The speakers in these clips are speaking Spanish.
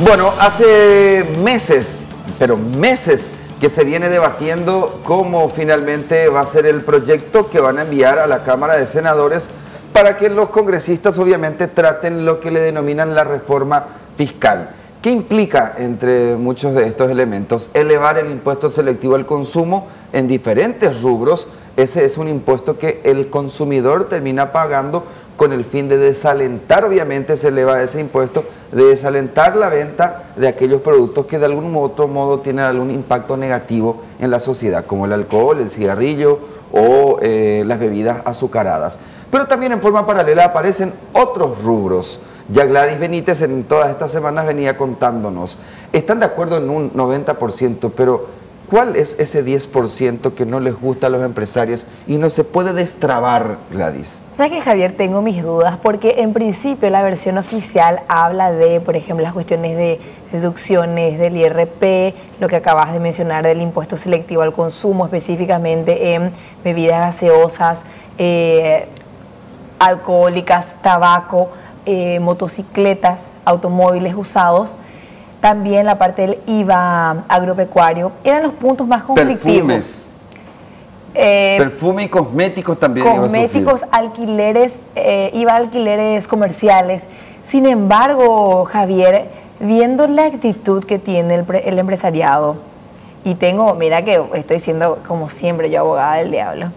Bueno, hace meses, pero meses, que se viene debatiendo cómo finalmente va a ser el proyecto que van a enviar a la Cámara de Senadores para que los congresistas obviamente traten lo que le denominan la reforma fiscal. ¿Qué implica, entre muchos de estos elementos, elevar el impuesto selectivo al consumo en diferentes rubros? Ese es un impuesto que el consumidor termina pagando con el fin de desalentar, obviamente se eleva ese impuesto, de desalentar la venta de aquellos productos que de algún otro modo tienen algún impacto negativo en la sociedad, como el alcohol, el cigarrillo o las bebidas azucaradas. Pero también en forma paralela aparecen otros rubros. Ya Gladys Benítez en todas estas semanas venía contándonos. Están de acuerdo en un 90%, pero ¿cuál es ese 10% que no les gusta a los empresarios y no se puede destrabar, Gladys? ¿Sabes qué, Javier? Tengo mis dudas porque en principio la versión oficial habla de, por ejemplo, las cuestiones de deducciones del IRP, lo que acabas de mencionar del impuesto selectivo al consumo, específicamente en bebidas gaseosas, alcohólicas, tabaco, motocicletas, automóviles usados. También la parte del IVA agropecuario, eran los puntos más conflictivos. Perfumes. Perfume y cosméticos también. Cosméticos, alquileres, IVA alquileres comerciales. Sin embargo, Javier, viendo la actitud que tiene el empresariado, y mira que estoy siendo como siempre yo abogada del diablo,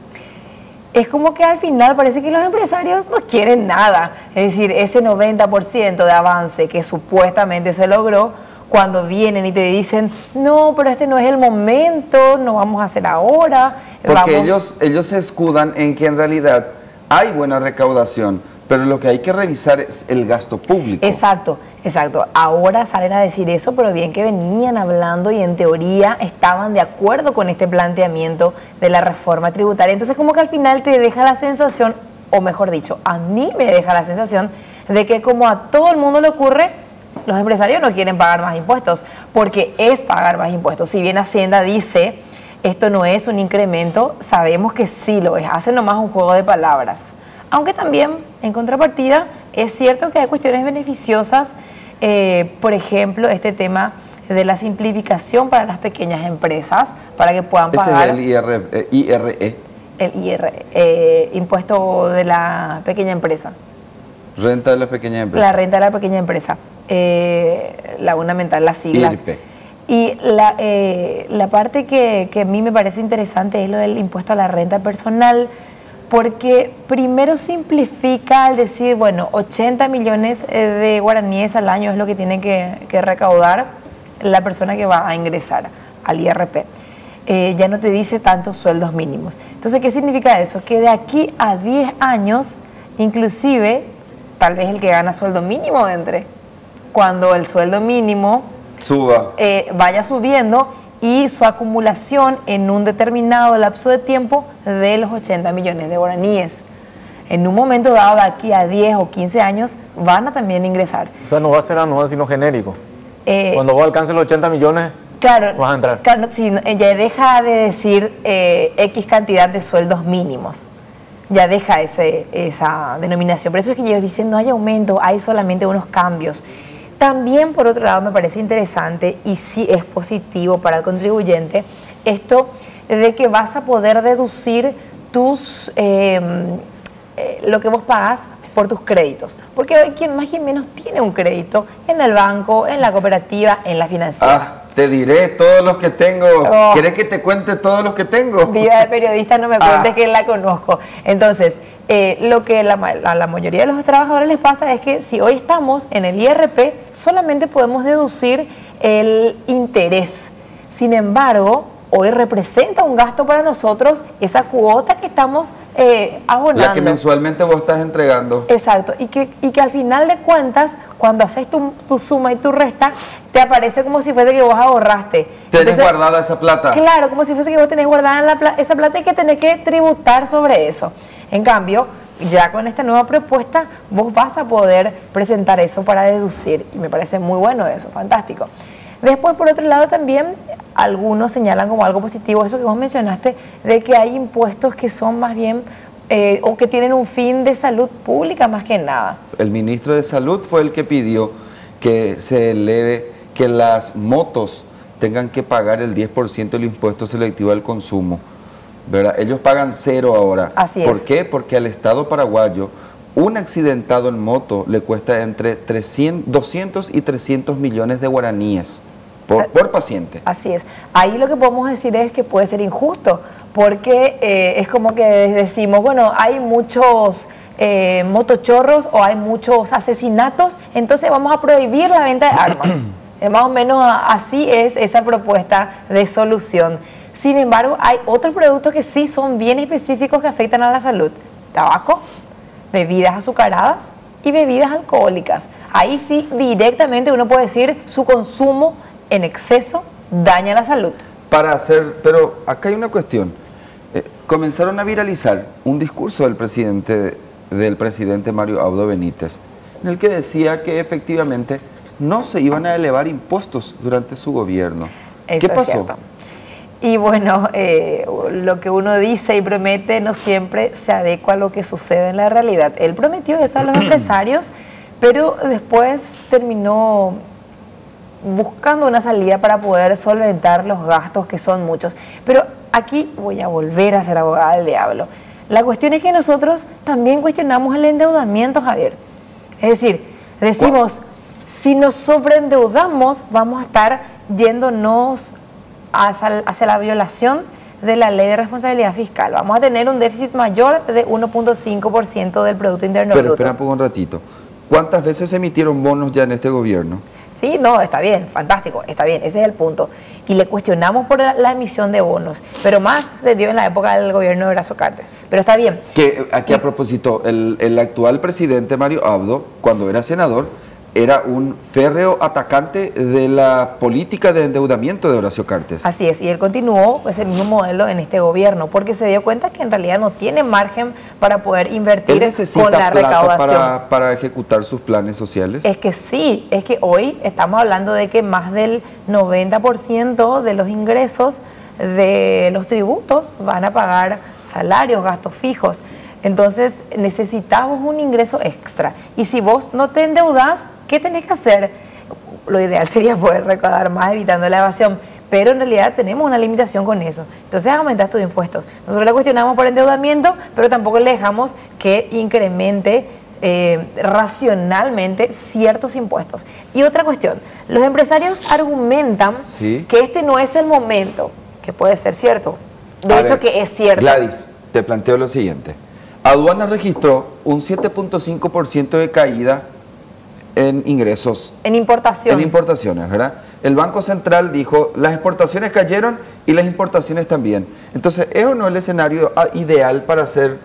es como que al final parece que los empresarios no quieren nada. Es decir, ese 90% de avance que supuestamente se logró, cuando vienen y te dicen, no, pero este no es el momento, no vamos a hacer ahora. Porque ellos se escudan en que en realidad hay buena recaudación, pero lo que hay que revisar es el gasto público. Exacto, exacto. Ahora salen a decir eso, pero bien que venían hablando y en teoría estaban de acuerdo con este planteamiento de la reforma tributaria. Entonces como que al final te deja la sensación, o mejor dicho, a mí me deja la sensación de que como a todo el mundo le ocurre, los empresarios no quieren pagar más impuestos, porque es pagar más impuestos. Si bien Hacienda dice, esto no es un incremento, sabemos que sí lo es, hacen nomás un juego de palabras. Aunque también, en contrapartida, es cierto que hay cuestiones beneficiosas, por ejemplo, este tema de la simplificación para las pequeñas empresas, para que puedan pagar... Ese es el IRE. El IRE, impuesto de la pequeña empresa. Renta de la pequeña empresa. La renta de la pequeña empresa. La fundamental, las siglas. IRP. Y la parte que a mí me parece interesante es lo del impuesto a la renta personal, porque primero simplifica al decir, bueno, 80 millones de guaraníes al año es lo que tiene que recaudar la persona que va a ingresar al IRP. Ya no te dice tantos sueldos mínimos. Entonces, ¿qué significa eso? Que de aquí a 10 años, inclusive, tal vez el que gana sueldo mínimo entre. Cuando el sueldo mínimo suba, vaya subiendo y su acumulación en un determinado lapso de tiempo de los 80 millones de guaraníes. En un momento dado, de aquí a 10 o 15 años, van a también ingresar. O sea, no va a ser anual, sino genérico. Cuando vos alcances los 80 millones, claro, vas a entrar. Claro, si, ya deja de decir X cantidad de sueldos mínimos. Ya deja esa denominación. Por eso es que ellos dicen no hay aumento, hay solamente unos cambios. También, por otro lado, me parece interesante y sí es positivo para el contribuyente esto de que vas a poder deducir lo que vos pagas por tus créditos. Porque hoy quien más y menos tiene un crédito en el banco, en la cooperativa, en la financiera. Te diré todos los que tengo. Oh. ¿Quieres que te cuente todos los que tengo? Vida de periodista, no me cuentes que la conozco. Entonces, lo que a la mayoría de los trabajadores les pasa es que si hoy estamos en el IRP, solamente podemos deducir el interés. Sin embargo, hoy representa un gasto para nosotros esa cuota que estamos abonando. La que mensualmente vos estás entregando. Exacto, y que al final de cuentas, cuando haces tu suma y tu resta, te aparece como si fuese que vos ahorraste. ¿Tenés guardada esa plata? Claro, como si fuese que vos tenés guardada esa plata y que tenés que tributar sobre eso. En cambio, ya con esta nueva propuesta, vos vas a poder presentar eso para deducir, y me parece muy bueno eso, fantástico. Después, por otro lado, también algunos señalan como algo positivo eso que vos mencionaste, de que hay impuestos que son más bien, o que tienen un fin de salud pública más que nada. El ministro de Salud fue el que pidió que se eleve que las motos tengan que pagar el 10% del impuesto selectivo al consumo, ¿verdad? Ellos pagan 0 ahora. Así es. ¿Por qué? Porque al Estado paraguayo un accidentado en moto le cuesta entre 200 y 300 millones de guaraníes por paciente. Así es. Ahí lo que podemos decir es que puede ser injusto, porque es como que decimos, bueno, hay muchos motochorros o hay muchos asesinatos, entonces vamos a prohibir la venta de armas. Más o menos así es esa propuesta de solución. Sin embargo, hay otros productos que sí son bien específicos que afectan a la salud. Tabaco, bebidas azucaradas y bebidas alcohólicas. Ahí sí directamente uno puede decir su consumo en exceso daña la salud. Pero acá hay una cuestión. Comenzaron a viralizar un discurso del presidente Mario Abdo Benítez, en el que decía que efectivamente no se iban a elevar impuestos durante su gobierno. ¿Qué pasó? Y bueno, lo que uno dice y promete no siempre se adecua a lo que sucede en la realidad. Él prometió eso a los empresarios, pero después terminó buscando una salida para poder solventar los gastos, que son muchos. Pero aquí voy a volver a ser abogada del diablo. La cuestión es que nosotros también cuestionamos el endeudamiento, Javier. Es decir, decimos, si nos sobreendeudamos, vamos a estar yéndonos hacia la violación de la ley de responsabilidad fiscal. Vamos a tener un déficit mayor de 1.5% del Producto Interno Bruto. Pero espera un poco, un ratito. ¿Cuántas veces se emitieron bonos ya en este gobierno? Sí, no, está bien, fantástico, está bien, ese es el punto. Y le cuestionamos por la emisión de bonos, pero más se dio en la época del gobierno de Horacio Cartes. Pero está bien. Que aquí a propósito, el actual presidente Mario Abdo, cuando era senador, era un férreo atacante de la política de endeudamiento de Horacio Cartes. Así es, y él continuó ese mismo modelo en este gobierno, porque se dio cuenta que en realidad no tiene margen para poder invertir con la recaudación. Para ejecutar sus planes sociales. Es que sí, es que hoy estamos hablando de que más del 90% de los ingresos de los tributos van a pagar salarios, gastos fijos. Entonces necesitamos un ingreso extra. Y si vos no te endeudas, ¿qué tenés que hacer? Lo ideal sería poder recaudar más evitando la evasión, pero en realidad tenemos una limitación con eso. Entonces aumentas tus impuestos. Nosotros le cuestionamos por endeudamiento, pero tampoco le dejamos que incremente racionalmente ciertos impuestos. Y otra cuestión, los empresarios argumentan que este no es el momento, que puede ser cierto. De hecho, que es cierto. Gladys, te planteo lo siguiente. Aduana registró un 7.5% de caída en ingresos. En importación. En importaciones, ¿verdad? El Banco Central dijo, las exportaciones cayeron y las importaciones también. Entonces, ¿es o no el escenario ideal para hacer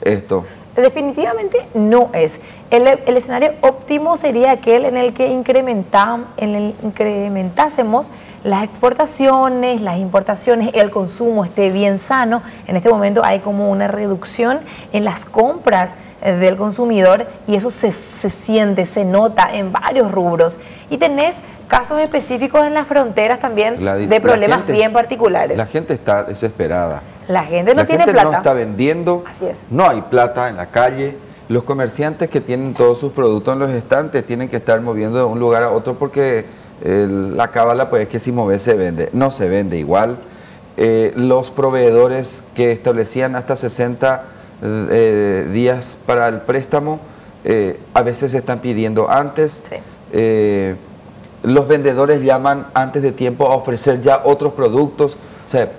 esto? Definitivamente no es. El escenario óptimo sería aquel en el que incrementásemos las exportaciones, las importaciones, el consumo esté bien sano. En este momento hay como una reducción en las compras del consumidor y eso se siente, se nota en varios rubros. Y tenés casos específicos en las fronteras también, Gladys, de problemas bien particulares. La gente está desesperada. La gente no tiene plata. No está vendiendo, así es. No hay plata en la calle. Los comerciantes que tienen todos sus productos en los estantes tienen que estar moviendo de un lugar a otro porque la cábala pues es que si mueve se vende. No se vende igual. Los proveedores que establecían hasta 60 días para el préstamo a veces se están pidiendo antes. Sí. Los vendedores llaman antes de tiempo a ofrecer ya otros productos. O sea,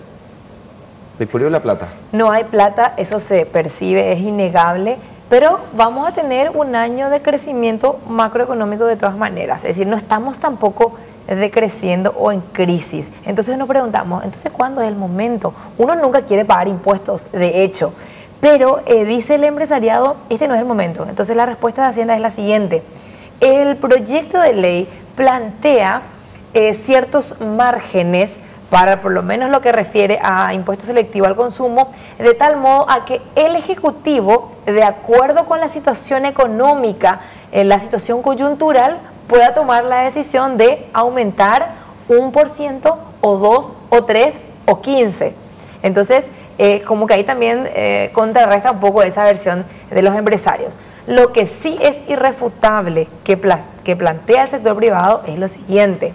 ¿me la plata? No hay plata, eso se percibe, es innegable, pero vamos a tener un año de crecimiento macroeconómico de todas maneras. Es decir, no estamos tampoco decreciendo o en crisis. Entonces nos preguntamos, ¿entonces cuándo es el momento? Uno nunca quiere pagar impuestos, de hecho, pero dice el empresariado, este no es el momento. Entonces la respuesta de Hacienda es la siguiente. El proyecto de ley plantea ciertos márgenes para por lo menos lo que refiere a impuesto selectivo al consumo, de tal modo a que el Ejecutivo, de acuerdo con la situación económica, la situación coyuntural, pueda tomar la decisión de aumentar 1% o 2 o 3 o 15. Entonces, como que ahí también contrarresta un poco esa versión de los empresarios. Lo que sí es irrefutable que plantea el sector privado es lo siguiente.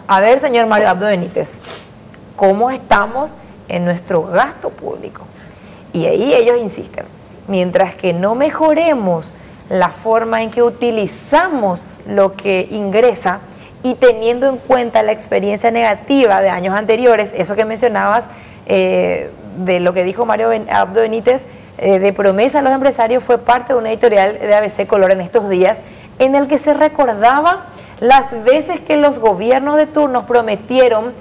A ver, señor Mario Abdo Benítez, ¿cómo estamos en nuestro gasto público? Y ahí ellos insisten, mientras que no mejoremos la forma en que utilizamos lo que ingresa y teniendo en cuenta la experiencia negativa de años anteriores, eso que mencionabas de lo que dijo Mario Abdo Benítez, de promesa a los empresarios, fue parte de una editorial de ABC Color en estos días, en el que se recordaba las veces que los gobiernos de turno prometieron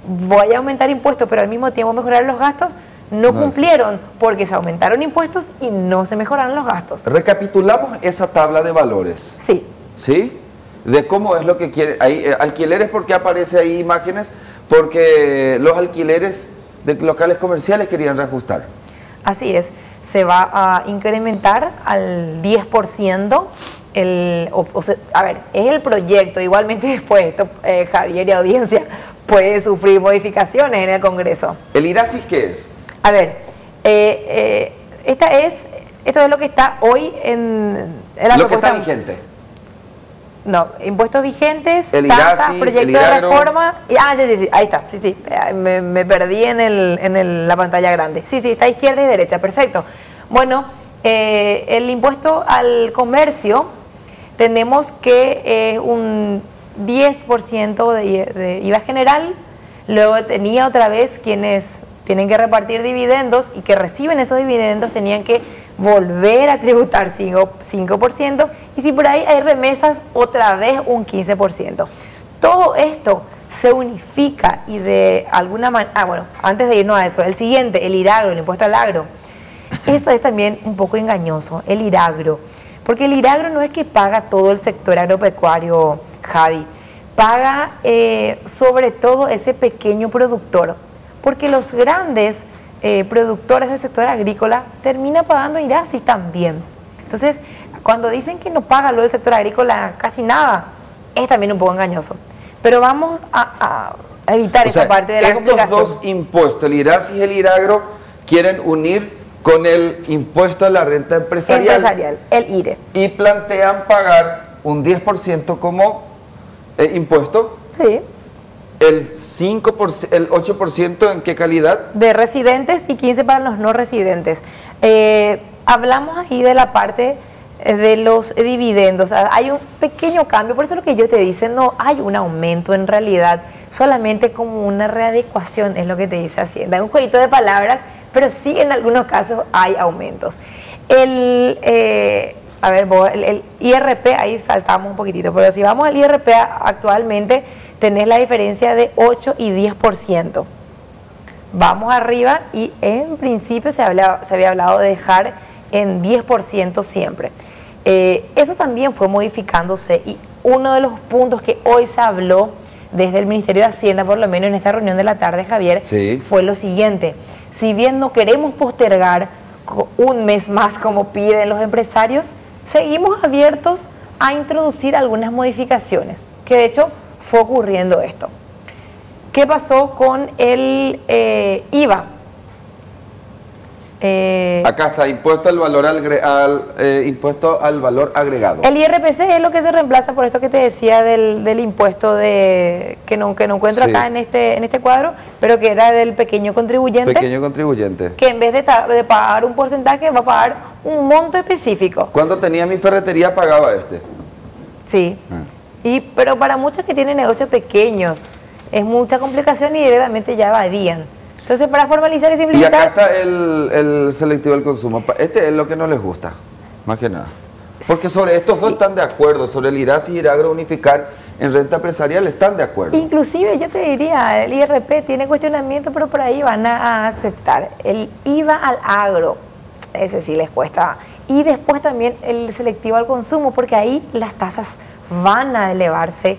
voy a aumentar impuestos, pero al mismo tiempo mejorar los gastos, no cumplieron, porque se aumentaron impuestos y no se mejoraron los gastos. Recapitulamos esa tabla de valores. Sí. ¿Sí? De cómo es lo que quiere. Hay alquileres, ¿por qué aparece ahí imágenes? Porque los alquileres de locales comerciales querían reajustar. Así es. Se va a incrementar al 10% a ver, es el proyecto. Igualmente después, esto, Javier y audiencia, puede sufrir modificaciones en el Congreso. ¿El IRASIS qué es? A ver, esto es lo que está hoy en la lo propuesta. Que está vigente. No, impuestos vigentes, el tasas, IRASIS, proyecto de reforma. Sí, ahí está, sí, me perdí en la pantalla grande. Sí, está izquierda y derecha, perfecto. Bueno, el impuesto al comercio, tenemos que un 10% de IVA general, luego tenía otra vez quienes tienen que repartir dividendos y que reciben esos dividendos tenían que volver a tributar 5%, y si por ahí hay remesas, otra vez un 15%. Todo esto se unifica y de alguna manera, bueno, antes de irnos a eso, el siguiente, el IRAGRO, el impuesto al agro. Eso es también un poco engañoso, el IRAGRO, porque el IRAGRO no es que paga todo el sector agropecuario, Javi, paga sobre todo ese pequeño productor, porque los grandes productores del sector agrícola terminan pagando IRASIS también. Entonces, cuando dicen que no paga lo del sector agrícola casi nada, es también un poco engañoso. Pero vamos a evitar esa parte de la complicación. Estos dos impuestos, el IRASIS y el IRAGRO, quieren unir con el impuesto a la renta empresarial, el IRE. Y plantean pagar un 10% como impuesto. Sí. El 5%, el 8%, ¿en qué calidad? De residentes y 15% para los no residentes. Hablamos ahí de la parte de los dividendos. Hay un pequeño cambio, por eso lo que yo te dice, no hay un aumento en realidad, solamente como una readecuación, es lo que te dice Hacienda. Es un jueguito de palabras, pero sí en algunos casos hay aumentos. El IRP, ahí saltamos un poquitito, pero si vamos al IRP actualmente, tenés la diferencia de 8 y 10%. Vamos arriba y en principio se había hablado de dejar en 10% siempre. Eso también fue modificándose y uno de los puntos que hoy se habló desde el Ministerio de Hacienda, por lo menos en esta reunión de la tarde, Javier, fue lo siguiente. Si bien no queremos postergar un mes más como piden los empresarios, seguimos abiertos a introducir algunas modificaciones, que de hecho fue ocurriendo esto. ¿Qué pasó con el IVA? Acá está, impuesto al valor agregado. El IRPC es lo que se reemplaza por esto que te decía del impuesto que no encuentro acá en este cuadro, pero que era del pequeño contribuyente. Pequeño contribuyente. Que en vez de pagar un porcentaje va a pagar un monto específico. Cuando tenía mi ferretería pagaba este. Sí. Pero para muchos que tienen negocios pequeños es mucha complicación y directamente ya evadían. Entonces, para formalizar y simplificar... Y acá está el selectivo del consumo. Este es lo que no les gusta, más que nada. Porque sobre estos dos están de acuerdo, sobre el IRASIS y IRAGRO unificar en renta empresarial están de acuerdo. Inclusive yo te diría, el IRP tiene cuestionamiento, pero por ahí van a aceptar. El IVA al agro, ese sí les cuesta. Y después también el selectivo al consumo, porque ahí las tasas van a elevarse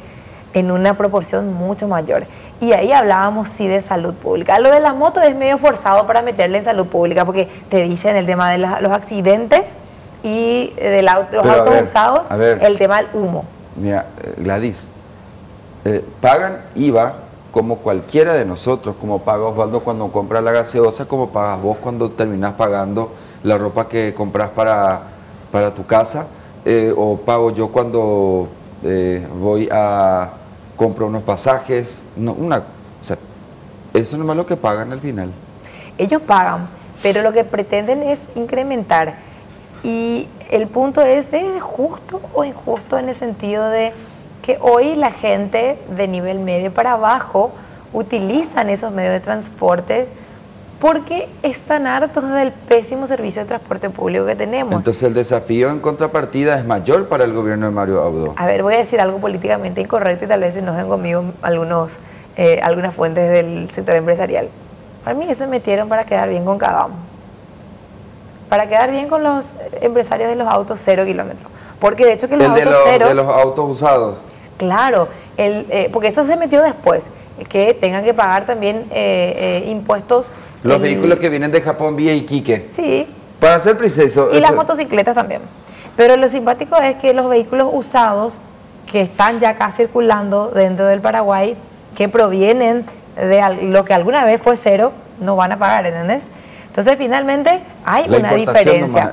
en una proporción mucho mayor. Y ahí hablábamos sí de salud pública. Lo de las motos es medio forzado para meterle en salud pública, porque te dicen el tema de los accidentes y de los autos usados, el tema del humo. Mira, Gladys, pagan IVA como cualquiera de nosotros, como paga Osvaldo cuando compra la gaseosa, como pagas vos cuando terminás pagando la ropa que compras para para tu casa, o pago yo cuando voy a comprar unos pasajes, no, o sea, eso no es lo que pagan al final. Ellos pagan, pero lo que pretenden es incrementar. Y el punto es justo o injusto en el sentido de que hoy la gente de nivel medio para abajo utilizan esos medios de transporte porque están hartos del pésimo servicio de transporte público que tenemos. Entonces el desafío en contrapartida es mayor para el gobierno de Mario Audó. A ver, voy a decir algo políticamente incorrecto y tal vez se enojen conmigo algunas fuentes del sector empresarial. Para mí se metieron para quedar bien con cada uno. Para quedar bien con los empresarios de los autos 0 kilómetros. Porque de hecho que los autos cero... de los autos usados. Claro, porque eso se metió después, que tengan que pagar también impuestos. Los vehículos que vienen de Japón vía Iquique. Sí. Para ser preciso. Y las motocicletas también. Pero lo simpático es que los vehículos usados que están ya acá circulando dentro del Paraguay, que provienen de lo que alguna vez fue cero, no van a pagar, ¿entendés? Entonces finalmente hay una diferencia.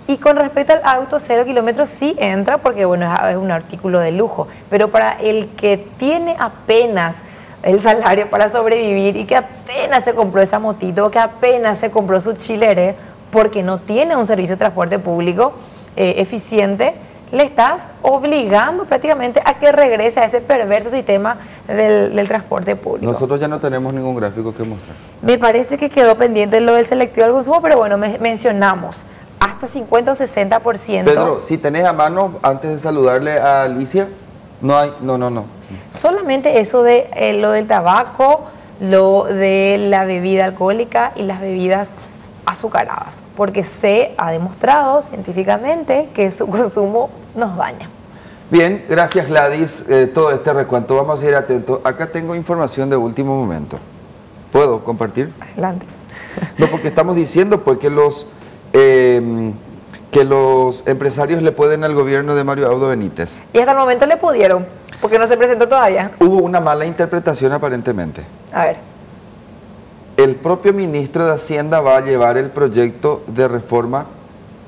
Y con respecto al auto 0 kilómetros sí entra porque bueno, es un artículo de lujo, pero para el que tiene apenas el salario para sobrevivir y que apenas se compró esa motito, que apenas se compró su chilere porque no tiene un servicio de transporte público eficiente, le estás obligando prácticamente a que regrese a ese perverso sistema del transporte público. Nosotros ya no tenemos ningún gráfico que mostrar. Me parece que quedó pendiente lo del selectivo del consumo, pero bueno, mencionamos hasta 50 o 60%. Pedro, si tenés a mano, antes de saludarle a Alicia, no hay, no. Solamente eso de lo del tabaco, lo de la bebida alcohólica y las bebidas azucaradas, porque se ha demostrado científicamente que su consumo nos daña. Bien, gracias Gladys, todo este recuento, vamos a ir atentos. Acá tengo información de último momento. ¿Puedo compartir? Adelante. No, porque estamos diciendo porque que los empresarios le pueden al gobierno de Mario Audó Benítez. Y hasta el momento le pudieron, porque no se presentó todavía. Hubo una mala interpretación aparentemente. A ver. El propio ministro de Hacienda va a llevar el proyecto de reforma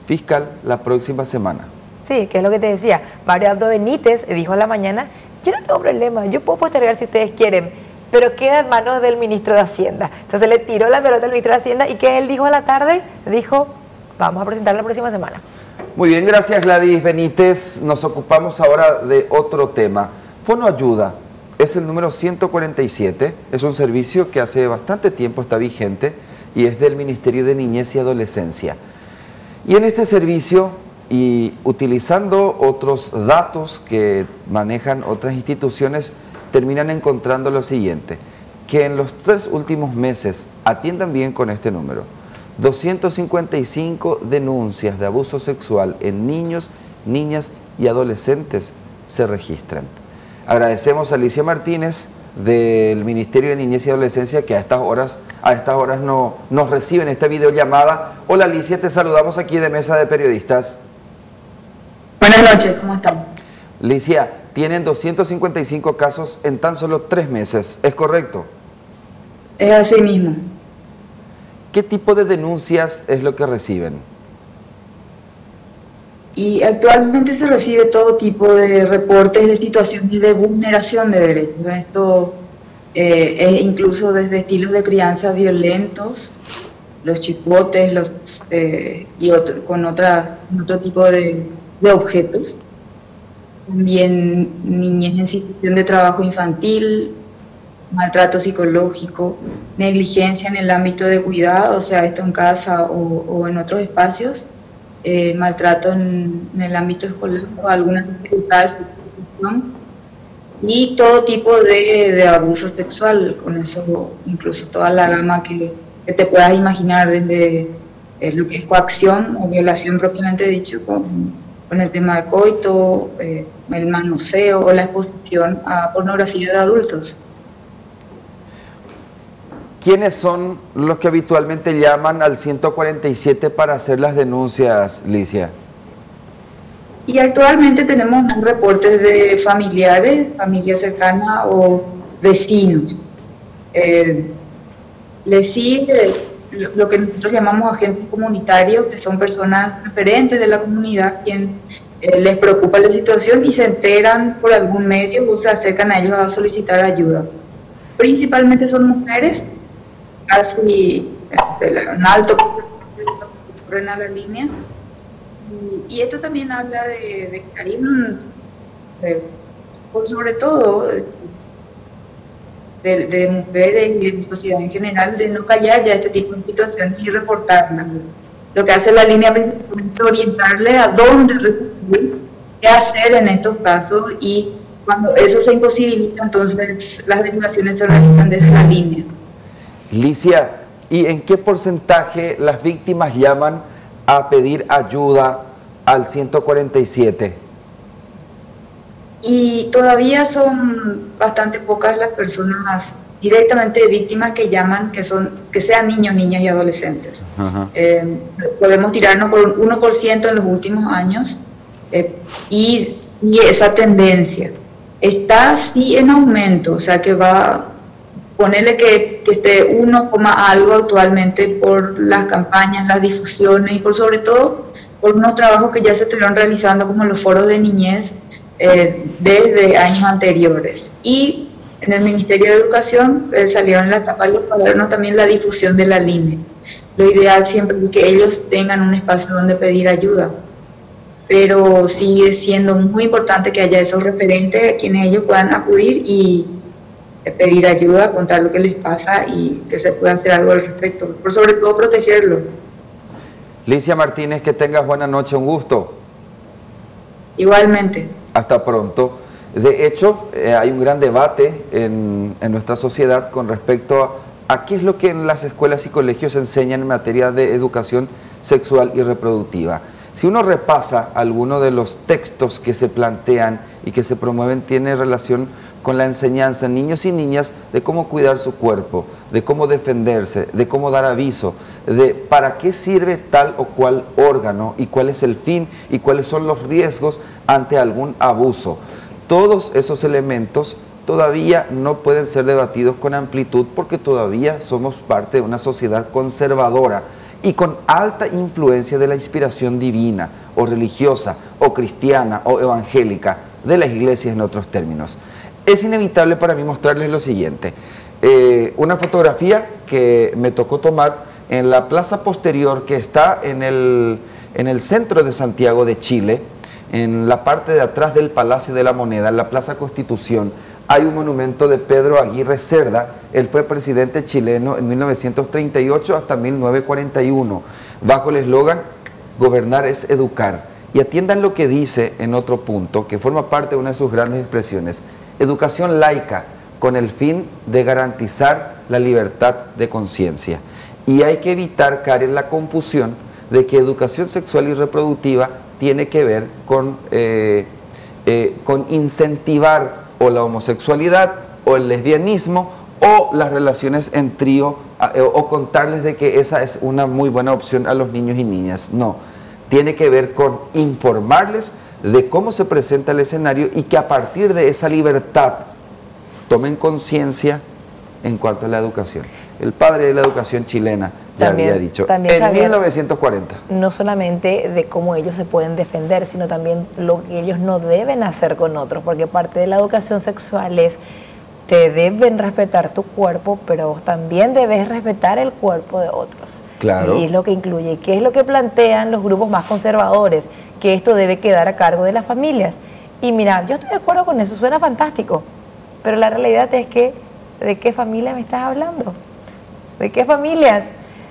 fiscal la próxima semana. Sí, que es lo que te decía. Mario Audó Benítez dijo a la mañana, yo no tengo problema, yo puedo postergar si ustedes quieren, pero queda en manos del ministro de Hacienda. Entonces le tiró la pelota al ministro de Hacienda y que él dijo a la tarde, dijo, vamos a presentar la próxima semana. Muy bien, gracias Gladys Benítez. Nos ocupamos ahora de otro tema. Fono Ayuda es el número 147, es un servicio que hace bastante tiempo está vigente y es del Ministerio de Niñez y Adolescencia. Y en este servicio, y utilizando otros datos que manejan otras instituciones, terminan encontrando lo siguiente, que en los 3 últimos meses, atiendan bien con este número, 255 denuncias de abuso sexual en niños, niñas y adolescentes se registran. Agradecemos a Alicia Martínez del Ministerio de Niñez y Adolescencia que a estas horas nos reciben esta videollamada. Hola Alicia, te saludamos aquí de Mesa de Periodistas. Buenas noches, ¿cómo están? Alicia, tienen 255 casos en tan solo 3 meses, ¿es correcto? Es así mismo. ¿Qué tipo de denuncias es lo que reciben? Y actualmente se recibe todo tipo de reportes de situaciones de vulneración de derechos. Esto es incluso desde estilos de crianza violentos, los chipotes, con otro tipo de objetos. También niñez en situación de trabajo infantil, maltrato psicológico, negligencia en el ámbito de cuidado, o sea, esto en casa o en otros espacios, maltrato en el ámbito escolar o algunas dificultades de situación, y todo tipo de abuso sexual, con eso incluso toda la gama que te puedas imaginar, desde lo que es coacción o violación propiamente dicho, con el tema de coito, el manoseo o la exposición a pornografía de adultos. ¿Quiénes son los que habitualmente llaman al 147 para hacer las denuncias, Licia? Y actualmente tenemos reportes de familiares, familia cercana o vecinos. Les sigue lo que nosotros llamamos agentes comunitarios, que son personas referentes de la comunidad, quien les preocupa la situación y se enteran por algún medio o se acercan a ellos a solicitar ayuda. Principalmente son mujeres, casi un alto porcentaje de los que ocurren a la línea. Y esto también habla de que hay por sobre todo de mujeres y de sociedad en general, de no callar ya este tipo de situaciones y reportarlas. Lo que hace la línea principalmente es orientarle a dónde recurrir, qué hacer en estos casos, y cuando eso se imposibilita, entonces las derivaciones se realizan desde la línea. Licia, ¿y en qué porcentaje las víctimas llaman a pedir ayuda al 147? Y todavía son bastante pocas las personas directamente víctimas que llaman, que sean niños, niñas y adolescentes. Podemos tirarnos por un 1% en los últimos años, y esa tendencia está sí en aumento, o sea que va, ponerle que esté 1, algo actualmente por las campañas, las difusiones y por sobre todo por unos trabajos que ya se estuvieron realizando como los foros de niñez desde años anteriores. Y en el Ministerio de Educación salieron en la tapa de los cuadernos también la difusión de la línea. Lo ideal siempre es que ellos tengan un espacio donde pedir ayuda, pero sigue siendo muy importante que haya esos referentes a quienes ellos puedan acudir y pedir ayuda, contar lo que les pasa y que se pueda hacer algo al respecto, por sobre todo protegerlos. Licia Martínez, que tengas buena noche, un gusto. Igualmente. Hasta pronto. De hecho, hay un gran debate en nuestra sociedad con respecto a qué es lo que en las escuelas y colegios se enseñan en materia de educación sexual y reproductiva. Si uno repasa algunos de los textos que se plantean y que se promueven, tiene relación con la enseñanza en niños y niñas de cómo cuidar su cuerpo, de cómo defenderse, de cómo dar aviso, de para qué sirve tal o cual órgano y cuál es el fin y cuáles son los riesgos ante algún abuso. Todos esos elementos todavía no pueden ser debatidos con amplitud porque todavía somos parte de una sociedad conservadora y con alta influencia de la inspiración divina o religiosa o cristiana o evangélica de las iglesias en otros términos. Es inevitable para mí mostrarles lo siguiente, una fotografía que me tocó tomar en la plaza posterior que está en el centro de Santiago de Chile, en la parte de atrás del Palacio de la Moneda, en la Plaza Constitución. Hay un monumento de Pedro Aguirre Cerda. Él fue presidente chileno en 1938 hasta 1941, bajo el eslogan "Gobernar es educar". Y atiendan lo que dice en otro punto, que forma parte de una de sus grandes expresiones: educación laica, con el fin de garantizar la libertad de conciencia. Y hay que evitar caer en la confusión de que educación sexual y reproductiva tiene que ver con incentivar o la homosexualidad o el lesbianismo o las relaciones en trío, o contarles de que esa es una muy buena opción a los niños y niñas. No, tiene que ver con informarles de cómo se presenta el escenario y que a partir de esa libertad tomen conciencia en cuanto a la educación. El padre de la educación chilena ya había dicho, en Javier, 1940. No solamente de cómo ellos se pueden defender, sino también lo que ellos no deben hacer con otros, porque parte de la educación sexual es, te deben respetar tu cuerpo, pero vos también debes respetar el cuerpo de otros. Claro. Y es lo que incluye, ¿qué es lo que plantean los grupos más conservadores? Que esto debe quedar a cargo de las familias. Y mira, yo estoy de acuerdo con eso, suena fantástico, pero la realidad es que, ¿de qué familia me estás hablando? ¿De qué familias?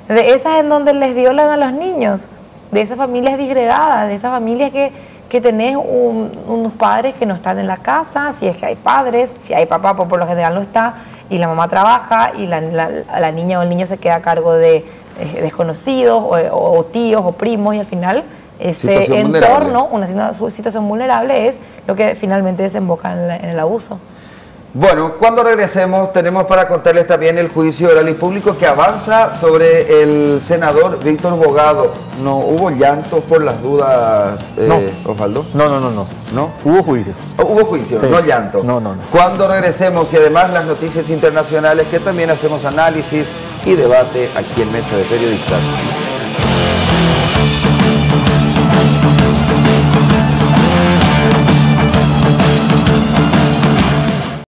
De esas en donde les violan a los niños, de esas familias disgregadas, de esas familias que tenés unos padres que no están en la casa, si es que hay padres, si hay papá, pues por lo general no está, y la mamá trabaja, y la niña o el niño se queda a cargo de desconocidos, o tíos, o primos, y al final ese entorno, una situación vulnerable, es lo que finalmente desemboca en el abuso. Bueno, cuando regresemos tenemos para contarles también el juicio oral y público que avanza sobre el senador Víctor Bogado. ¿No hubo llantos por las dudas, no. Osvaldo? No. Hubo juicio. Hubo juicio, sí. No llanto. No. Cuando regresemos y además las noticias internacionales que también hacemos análisis y debate aquí en Mesa de Periodistas.